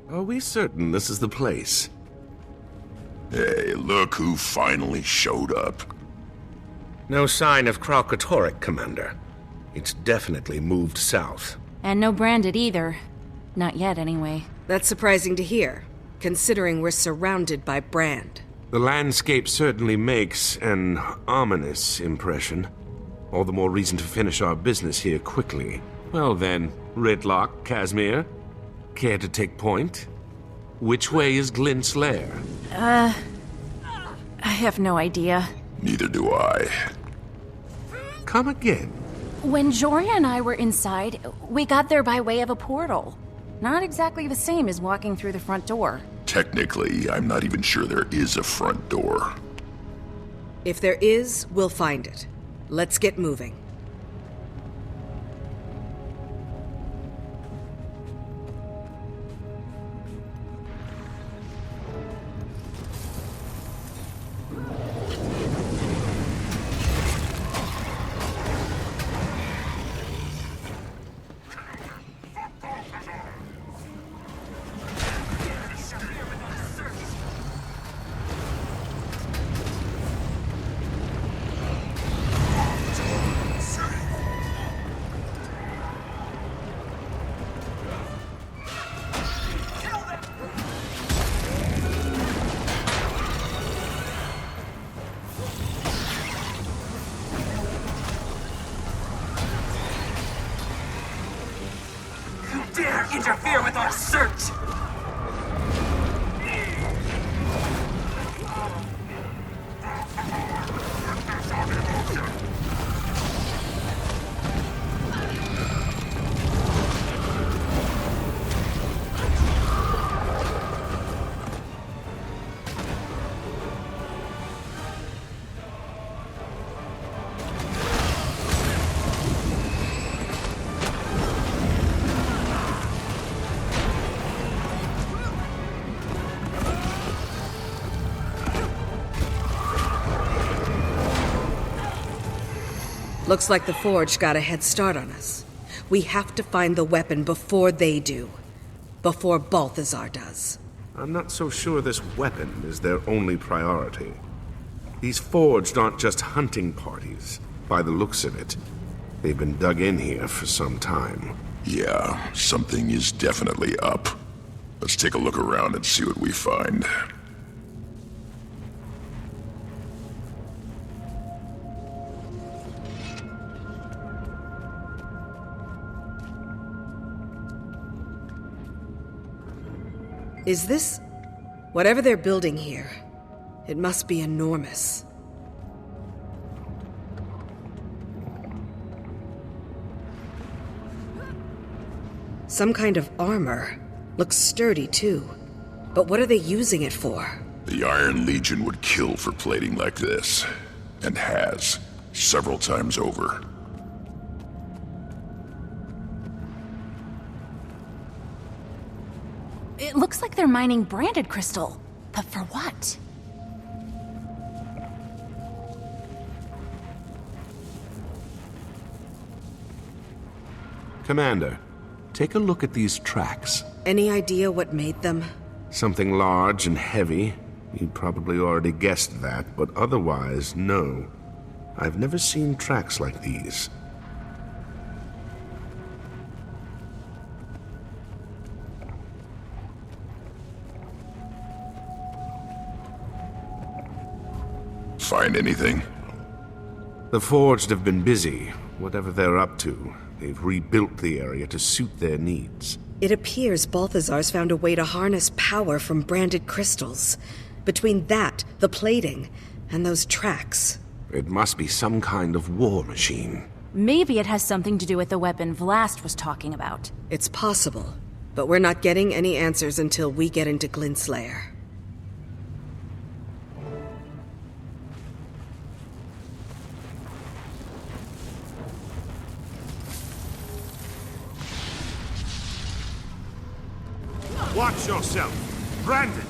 Are we certain this is the place? Hey, look who finally showed up. No sign of Kralkatorrik, Commander. It's definitely moved south. And no branded either. Not yet, anyway. That's surprising to hear, considering we're surrounded by brand. The landscape certainly makes an ominous impression. All the more reason to finish our business here quickly. Well then, Ritlock, Casimir, care to take point? Which way is Glint's lair? I have no idea. Neither do I. Come again. When Joria and I were inside, we got there by way of a portal. Not exactly the same as walking through the front door. Technically, I'm not even sure there is a front door. If there is, we'll find it. Let's get moving. Dare interfere with our search! Looks like the Forge got a head start on us. We have to find the weapon before they do. Before Balthazar does. I'm not so sure this weapon is their only priority. These Forged aren't just hunting parties. By the looks of it, they've been dug in here for some time. Yeah, something is definitely up. Let's take a look around and see what we find. Is this... whatever they're building here, it must be enormous. Some kind of armor. Looks sturdy, too. But what are they using it for? The Iron Legion would kill for plating like this. And has. Several times over. It looks like they're mining branded crystal. But for what? Commander, take a look at these tracks. Any idea what made them? Something large and heavy. You probably already guessed that, but otherwise, no. I've never seen tracks like these. Find anything? The Forged have been busy. Whatever they're up to, they've rebuilt the area to suit their needs. It appears Balthazar's found a way to harness power from branded crystals. Between that, the plating, and those tracks. It must be some kind of war machine. Maybe it has something to do with the weapon Vlast was talking about. It's possible, but we're not getting any answers until we get into Glint's lair. Watch yourself! Brandon!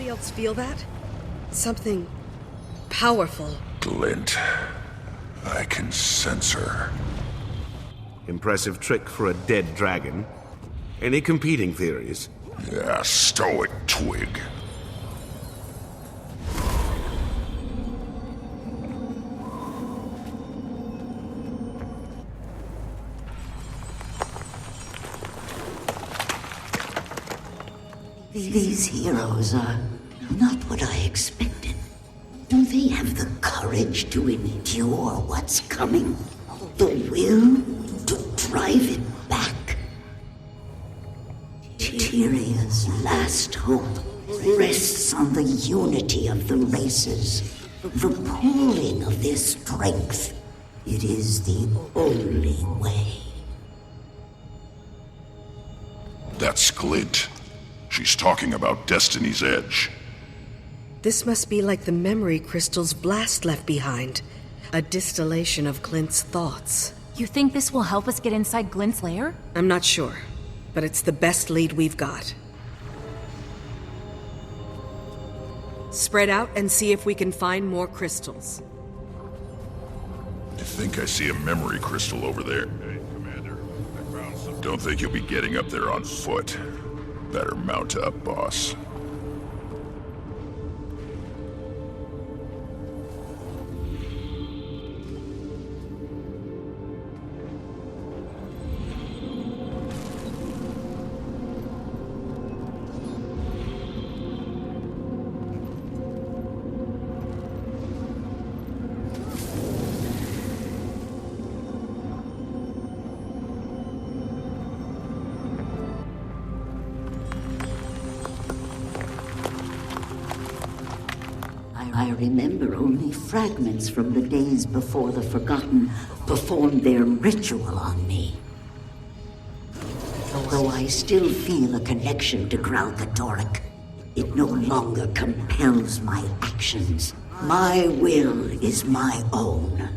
anybody else feel that? Something powerful. Glint. I can sense her. Impressive trick for a dead dragon. Any competing theories? Yeah, stow it, twig. These heroes are not what I expected. Do they have the courage to endure what's coming? The will to drive it back? Tyria's last hope rests on the unity of the races, the pooling of their strength. It is the only way. That's Glint. She's talking about Destiny's Edge. This must be like the memory crystal's blast left behind. A distillation of Glint's thoughts. You think this will help us get inside Glint's lair? I'm not sure, but it's the best lead we've got. Spread out and see if we can find more crystals. I think I see a memory crystal over there. Hey, Commander, I found some. Don't think you'll be getting up there on foot. Better mount up, boss. I remember only fragments from the days before the Forgotten performed their ritual on me. Though I still feel a connection to Kralkatorrik, it no longer compels my actions. My will is my own.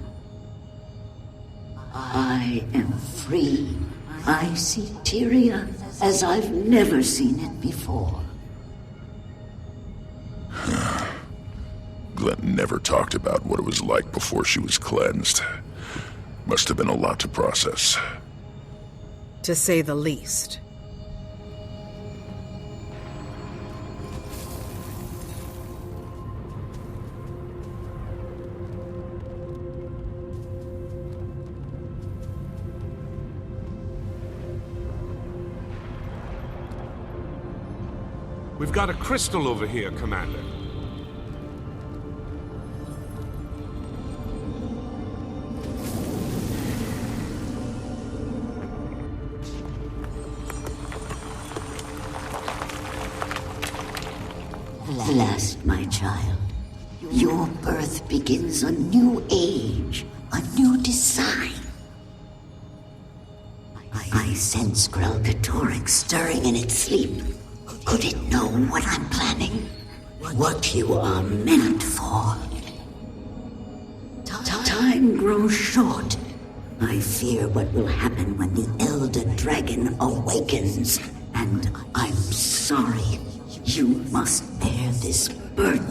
I am free. I see Tyria as I've never seen it before. Glint never talked about what it was like before she was cleansed. Must have been a lot to process. To say the least. We've got a crystal over here, Commander. Last, my child, your birth begins a new age, a new design. I sense Kralkatorrik stirring in its sleep. Could it know what I'm planning? What you are meant for? Time grows short. I fear what will happen when the Elder Dragon awakens. And I'm sorry. You must bear this burden.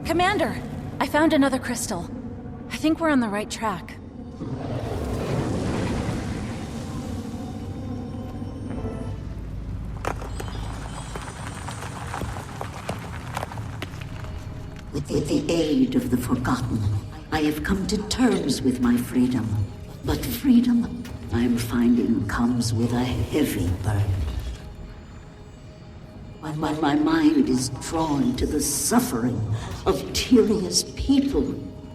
Commander, I found another crystal. I think we're on the right track. With the aid of the Forgotten, I have come to terms with my freedom. But freedom, I'm finding, comes with a heavy burden. When my mind is drawn to the suffering of Tyria's people,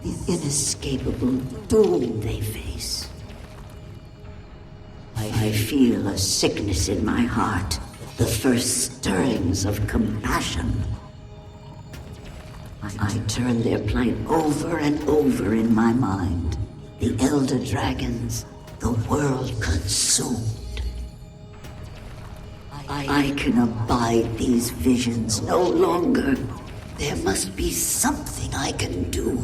the inescapable doom they face. I feel a sickness in my heart, the first stirrings of compassion. I turn their plight over and over in my mind. The Elder Dragons, the world consumed. I can abide these visions no longer. There must be something I can do.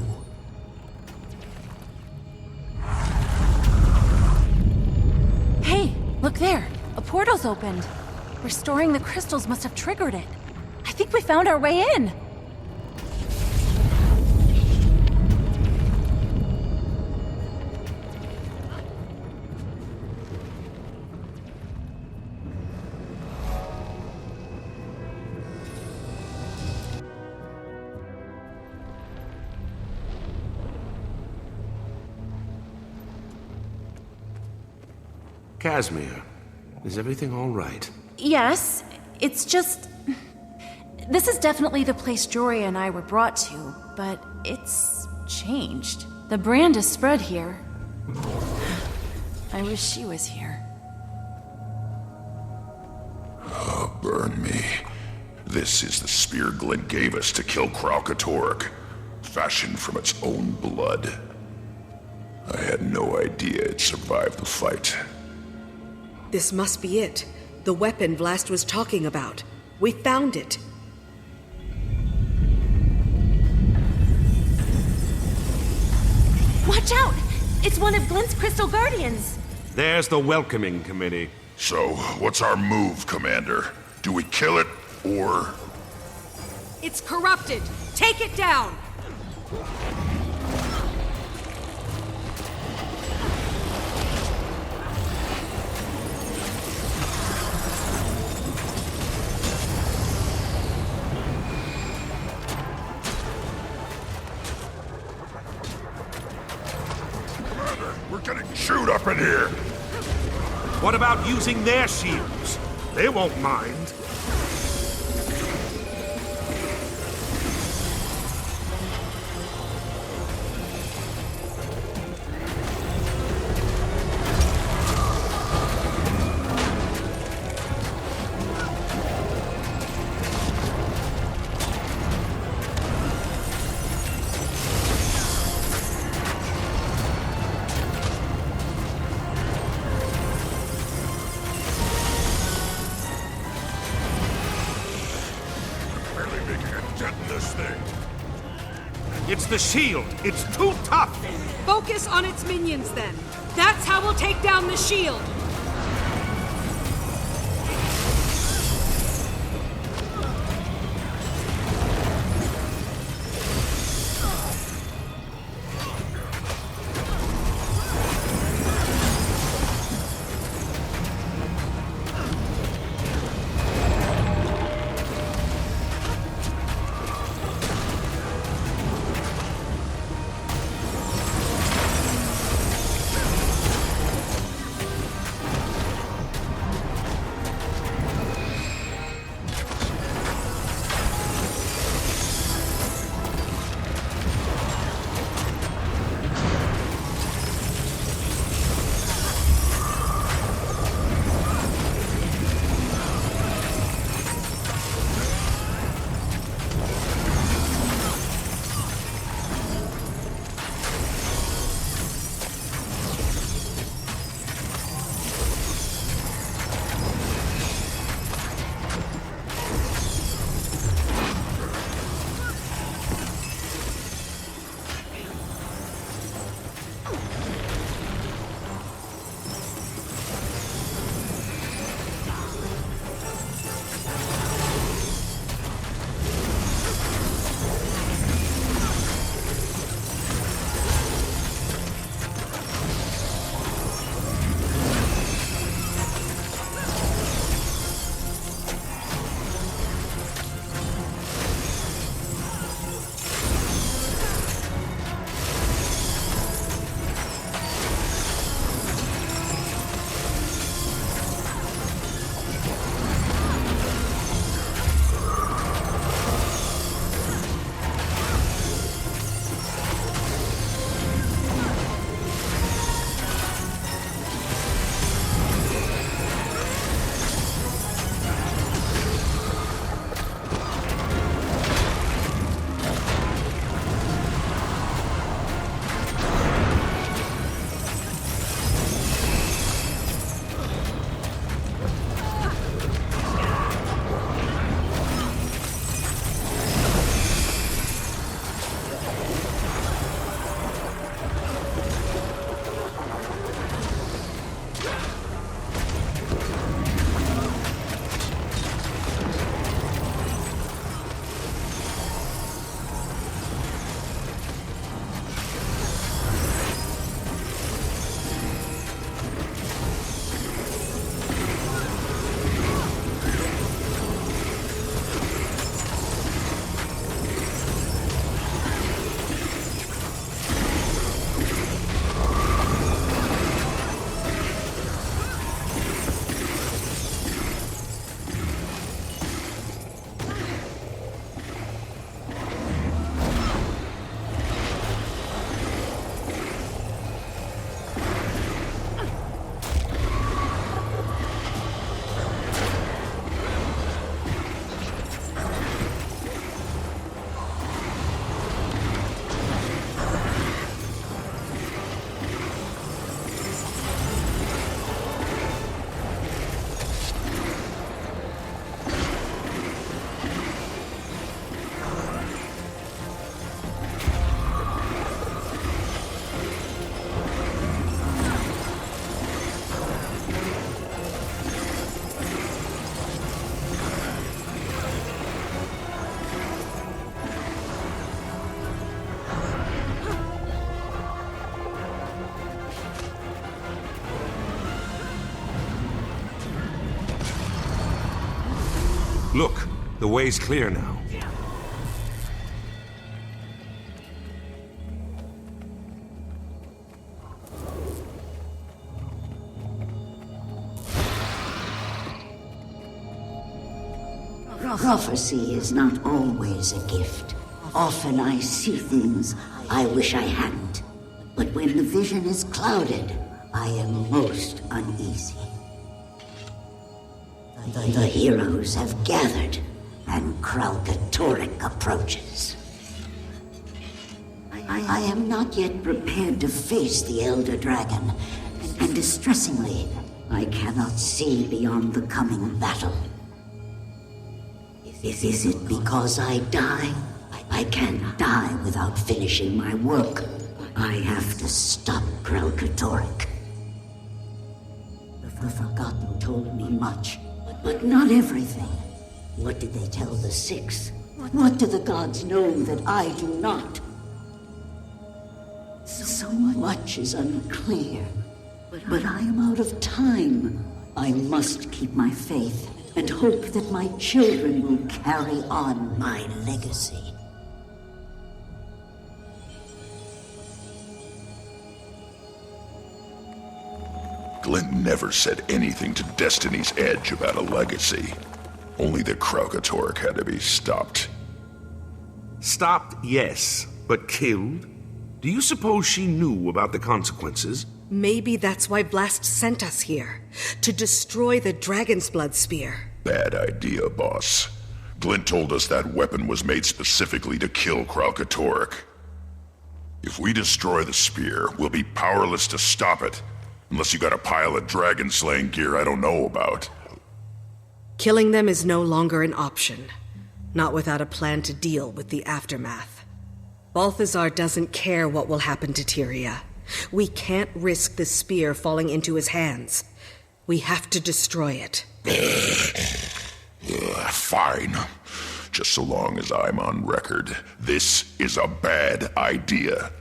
Hey, look there. A portal's opened. Restoring the crystals must have triggered it. I think we found our way in. Casimir, is everything all right? Yes, it's just... This is definitely the place Joria and I were brought to, but it's changed. The brand is spread here. I wish she was here. Oh, burn me. This is the spear Glint gave us to kill Kralkatorg, fashioned from its own blood. I had no idea it survived the fight. This must be it. The weapon Vlast was talking about. We found it. Watch out! It's one of Glint's Crystal Guardians! There's the welcoming committee. So, what's our move, Commander? Do we kill it, or... It's corrupted! Take it down! We're getting chewed up in here! What about using their shields? They won't mind. It's the shield. It's too tough. Focus on its minions, then. That's how we'll take down the shield. Look, the way's clear now. Prophecy is not always a gift. Often I see things I wish I hadn't. But when the vision is clouded, I am most uneasy. The heroes have gathered, and Kralkatorrik approaches. I am not yet prepared to face the Elder Dragon, and distressingly, I cannot see beyond the coming battle. Is it because I die? I can't die without finishing my work. I have to stop Kralkatorrik. The Forgotten told me much, but not everything. What did they tell the Six? What do the gods know that I do not? So much is unclear, but I am out of time. I must keep my faith and hope that my children will carry on my legacy. Glint never said anything to Destiny's Edge about a legacy. Only that Kralkatorrik had to be stopped. Stopped, yes, but killed? Do you suppose she knew about the consequences? Maybe that's why Blast sent us here. To destroy the Dragon's Blood Spear. Bad idea, boss. Glint told us that weapon was made specifically to kill Kralkatorrik. If we destroy the spear, we'll be powerless to stop it. Unless you got a pile of dragon-slaying gear I don't know about. Killing them is no longer an option. Not without a plan to deal with the aftermath. Balthazar doesn't care what will happen to Tyria. We can't risk the spear falling into his hands. We have to destroy it. Fine. Just so long as I'm on record. This is a bad idea.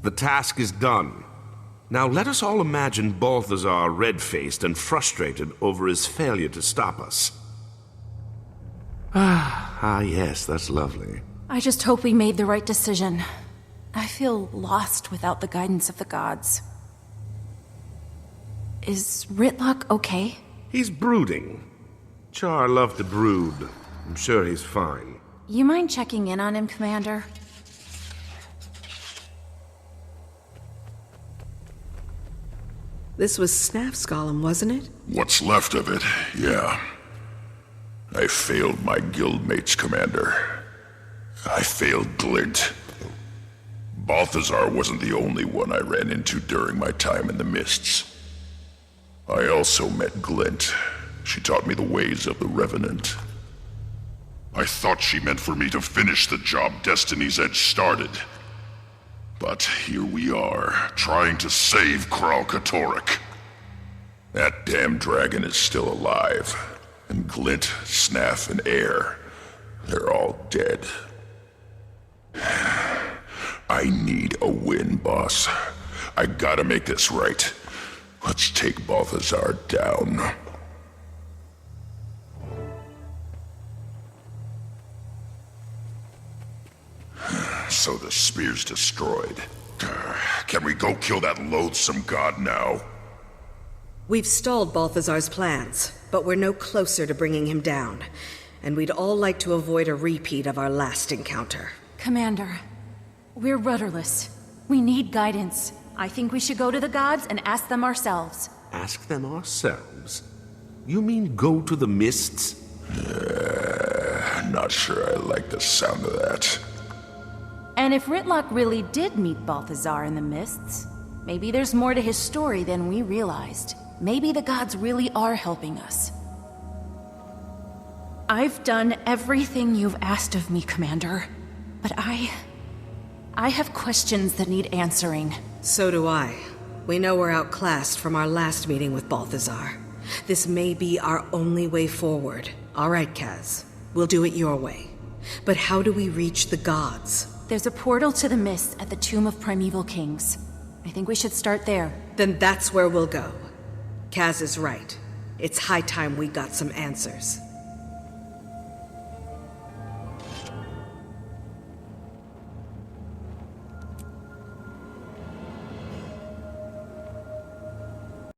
The task is done. Now let us all imagine Balthazar red-faced and frustrated over his failure to stop us. Yes, that's lovely. I just hope we made the right decision. I feel lost without the guidance of the gods. Is Ritlock okay? He's brooding. Char loved to brood. I'm sure he's fine. You mind checking in on him, Commander? This was Snaf's golem, wasn't it? What's left of it, yeah. I failed my guildmates, Commander. I failed Glint. Balthazar wasn't the only one I ran into during my time in the Mists. I also met Glint. She taught me the ways of the Revenant. I thought she meant for me to finish the job Destiny's Edge started. But here we are, trying to save Kralkatorrik. That damn dragon is still alive. And Glint, Snaf, and Air, they're all dead. I need a win, boss. I gotta make this right. Let's take Balthazar down. So the spear's destroyed. Can we go kill that loathsome god now? We've stalled Balthazar's plans, but we're no closer to bringing him down. And we'd all like to avoid a repeat of our last encounter. Commander, we're rudderless. We need guidance. I think we should go to the gods and ask them ourselves. Ask them ourselves? You mean go to the Mists? Not sure I like the sound of that. And if Ritlock really did meet Balthazar in the Mists, maybe there's more to his story than we realized. Maybe the gods really are helping us. I've done everything you've asked of me, Commander. But I have questions that need answering. So do I. We know we're outclassed from our last meeting with Balthazar. This may be our only way forward. All right, Kaz. We'll do it your way. But how do we reach the gods? There's a portal to the mist at the Tomb of Primeval Kings. I think we should start there. Then that's where we'll go. Kaz is right. It's high time we got some answers.